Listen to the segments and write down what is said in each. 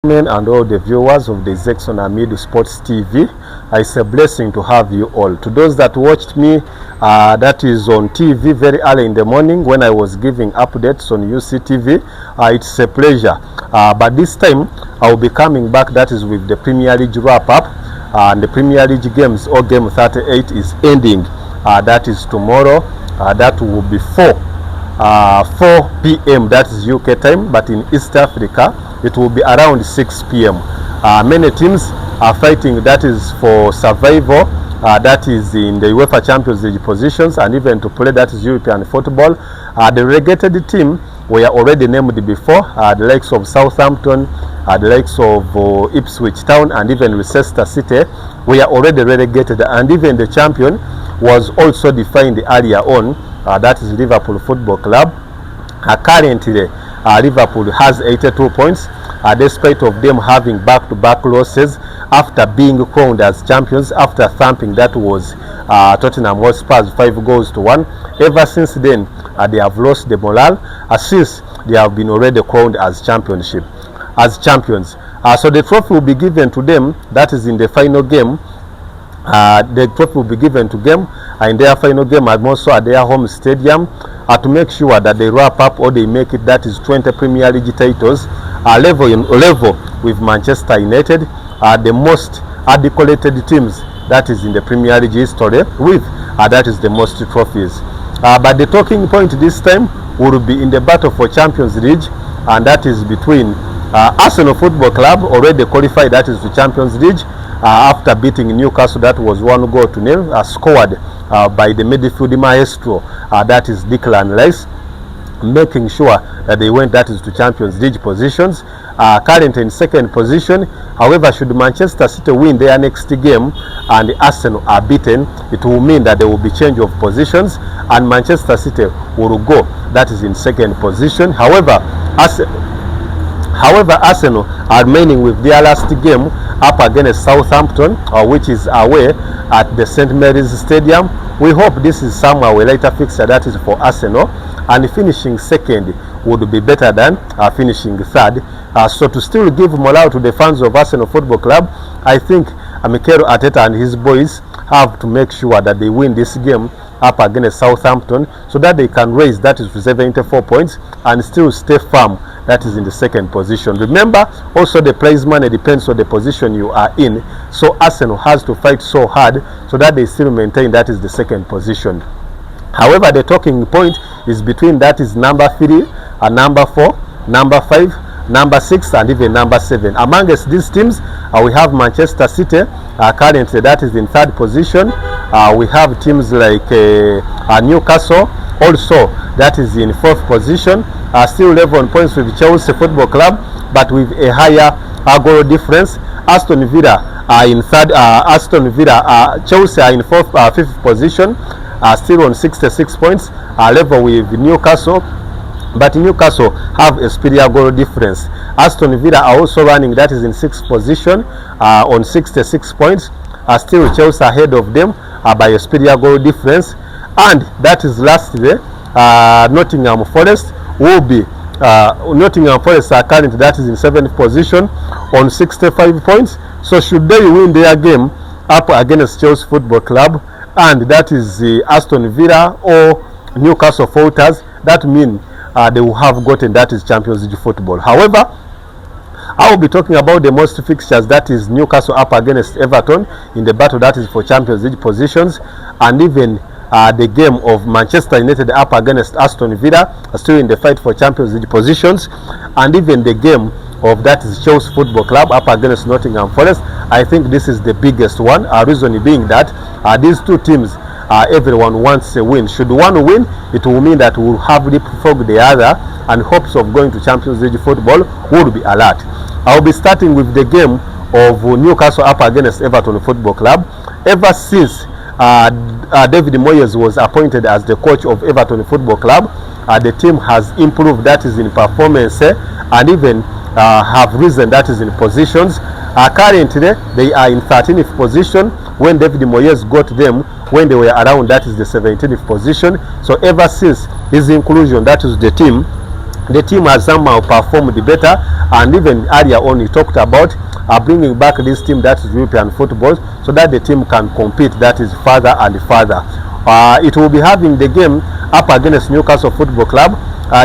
And all the viewers of the Zexon Amid Sports TV, it's a blessing to have you all. To those that watched me, that is on TV very early in the morning when I was giving updates on UCTV, it's a pleasure. But this time I will be coming back, that is with the Premier League wrap-up, and the Premier League games, or game 38 is ending. That is tomorrow. That will be 4 p.m. that is UK time, but in East Africa it will be around 6 p.m. Many teams are fighting, that is for survival, that is in the UEFA Champions League positions, and even to play, that is European football. The relegated team were already named before, the likes of Southampton, the likes of Ipswich Town, and even Leicester City were already relegated, and even the champion was also defined earlier on, that is Liverpool Football Club. Currently Liverpool has 82 points, despite of them having back-to-back losses after being crowned as champions after thumping, that was Tottenham Hotspur 5-1. Ever since then they have lost the morale, since they have been already crowned as champions. So the trophy will be given to them, that is in the final game. The trophy will be given to them in their final game, and also at their home stadium, to make sure that they wrap up or they make it, that is 20 Premier League titles, level with Manchester United, the most decorated teams that is in the Premier League history, with that is the most trophies. But the talking point this time will be in the battle for Champions League, and that is between Arsenal Football Club, already qualified, that is the Champions League, after beating Newcastle, that was 1-0, scored by the midfield maestro, that is Declan Rice, making sure that they went, that is to Champions League positions. Currently in second position. However, should Manchester City win their next game and Arsenal are beaten, it will mean that there will be change of positions and Manchester City will go, that is in second position. However, Arsenal are remaining with their last game up against Southampton, which is away at the St. Mary's Stadium. We hope this is somehow a lighter fixture, that is for Arsenal, and finishing second would be better than finishing third. So to still give morale to the fans of Arsenal Football Club, I think Mikel Arteta and his boys have to make sure that they win this game up against Southampton, so that they can raise, that is 74 points, and still stay firm, that is in the second position. Remember, also the prize money depends on the position you are in, so Arsenal has to fight so hard so that they still maintain, that is the second position. However, the talking point is between, that is number 3 and number 4, number 5, number 6, and even number 7. Amongst these teams, we have Manchester City, currently that is in third position. We have teams like Newcastle, also that is in fourth position, still level on points with Chelsea Football Club, but with a higher goal difference. Aston Villa are in third. Chelsea are in fifth position, still on 66 points, level with Newcastle. But Newcastle have a superior goal difference. Aston Villa are also running, that is in 6th position, on 66 points. Still Chelsea ahead of them by a superior goal difference. And that is lastly, Nottingham Forest will be, Nottingham Forest are currently, that is in 7th position on 65 points. So should they win their game up against Chelsea Football Club, and that is Aston Villa or Newcastle falters, that means they will have gotten, that is Champions League football. However, I will be talking about the most fixtures, that is Newcastle up against Everton in the battle, that is for Champions League positions, and even the game of Manchester United up against Aston Villa, still in the fight for Champions League positions, and even the game of, that is Chelsea Football Club up against Nottingham Forest. I think this is the biggest one, reason being that these two teams, everyone wants a win. Should one win, it will mean that we will have leapfrogged the other, and hopes of going to Champions League football will be alert. I will be starting with the game of Newcastle up against Everton Football Club. Ever since David Moyes was appointed as the coach of Everton Football Club, the team has improved, that is in performance, and even have risen, that is in positions. Currently they are in 13th position when David Moyes got them, when they were around, that is the 17th position. So ever since his inclusion, that is the team the team has somehow performed better, and even earlier on we talked about bringing back this team, that is European football, so that the team can compete, that is further and further. It will be having the game up against Newcastle Football Club.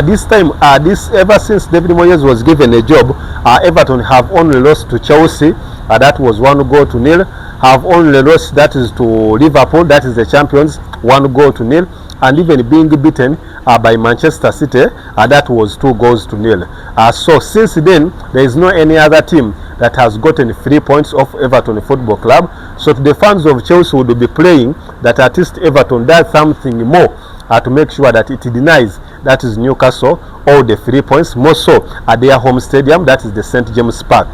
This time, ever since David Moyes was given a job, Everton have only lost to Chelsea, that was 1-0, have only lost, that is to Liverpool, that is the champions, 1-0, and even being beaten by Manchester City, that was 2-0. So since then, there is no any other team that has gotten 3 points off Everton Football Club. So to the fans of Chelsea would be praying that at least Everton does something more to make sure that it denies, that is Newcastle, all the 3 points, more so at their home stadium, that is the St. James Park.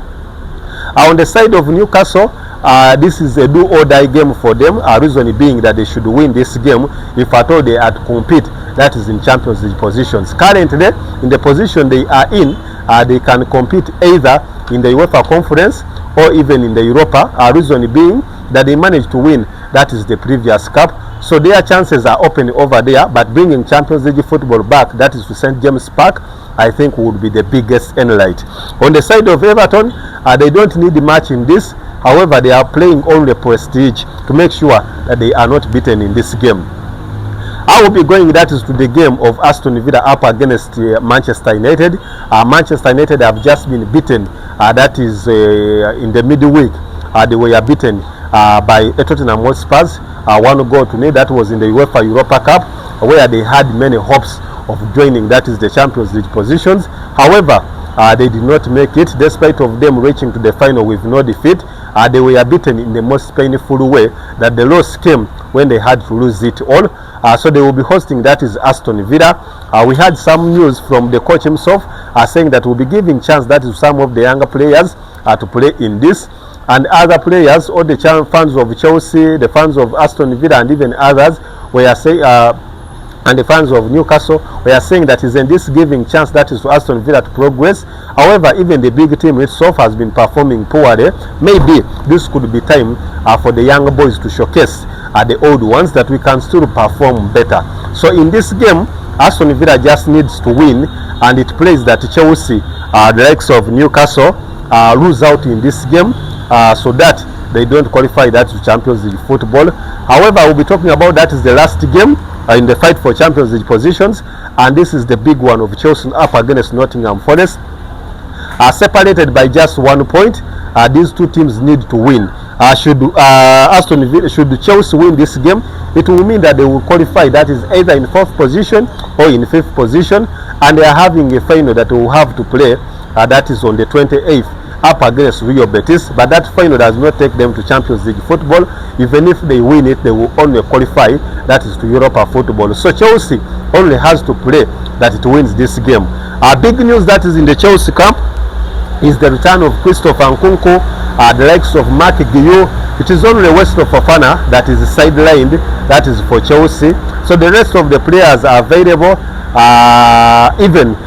On the side of Newcastle, this is a do-or-die game for them, reason being that they should win this game if at all they are to compete, that is in Champions League positions. Currently, in the position they are in, they can compete either in the UEFA Conference or even in the Europa, reason being that they managed to win, that is the previous cup. So their chances are open over there, but bringing Champions League football back, that is to St. James Park, I think would be the biggest highlight. On the side of Everton, they don't need much in this. However, they are playing only prestige to make sure that they are not beaten in this game. I will be going, that is to the game of Aston Villa up against Manchester United. Manchester United have just been beaten, that is in the midweek. They were beaten by Tottenham Hotspur, 1-0. That was in the UEFA Europa Cup, where they had many hopes of joining, that is the Champions League positions. However, they did not make it, despite of them reaching to the final with no defeat. They were beaten in the most painful way, that the loss came when they had to lose it all. So they will be hosting, that is Aston Villa. We had some news from the coach himself saying that we'll be giving chance, that is some of the younger players to play in this, and other players, all the fans of Chelsea, the fans of Aston Villa, and even others were saying, and the fans of Newcastle, we are saying that is in this giving chance, that is to Aston Villa to progress. However, even the big team itself has been performing poorly. Maybe this could be time for the young boys to showcase the old ones, that we can still perform better. So in this game, Aston Villa just needs to win, and it plays that Chelsea, the likes of Newcastle, lose out in this game, so that they don't qualify, that to Champions League football. However, we'll be talking about, that is the last game in the fight for Champions League positions, and this is the big one of Chelsea up against Nottingham Forest, separated by just 1 point. These two teams need to win. Should Chelsea win this game, it will mean that they will qualify, that is either in 4th position or in 5th position, and they are having a final that they will have to play, that is on the 28th, up against Real Betis. But that final does not take them to Champions League football. Even if they win it, they will only qualify, that is to Europa football. So Chelsea only has to pray that it wins this game. Big news that is in the Chelsea camp is the return of Christopher Nkunku, the likes of Mark Guillou. It is only Wesley Fofana that is sidelined, that is for Chelsea. So the rest of the players are available. Even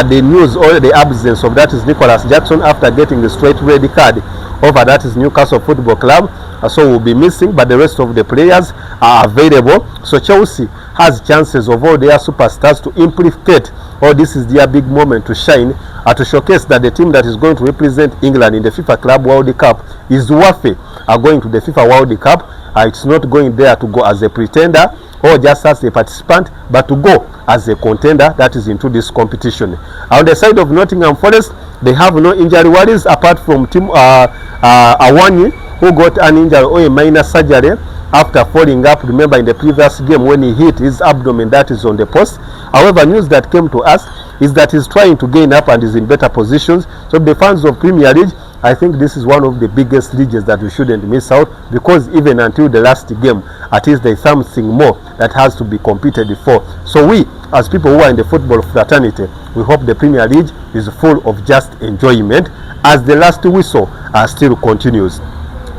the news or the absence of, that is Nicholas Jackson, after getting the straight red card over, that is Newcastle Football Club, so will be missing, but the rest of the players are available. So Chelsea has chances of all their superstars to implicate, or this is their big moment to shine, to showcase that the team that is going to represent England in the FIFA Club World Cup is worthy going to the FIFA World Cup. It's not going there to go as a pretender or just as a participant, but to go as a contender, that is into this competition. On the side of Nottingham Forest, they have no injury worries apart from Tim Awani, who got an injury or a minor surgery after falling up, remember, in the previous game when he hit his abdomen, that is on the post. However, news that came to us is that he's trying to gain up and is in better positions. So the fans of Premier League, I think this is one of the biggest leagues that we shouldn't miss out, because even until the last game, at least there is something more that has to be competed for. So we, as people who are in the football fraternity, we hope the Premier League is full of just enjoyment as the last whistle still continues.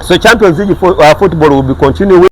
So Champions League football will be continuing.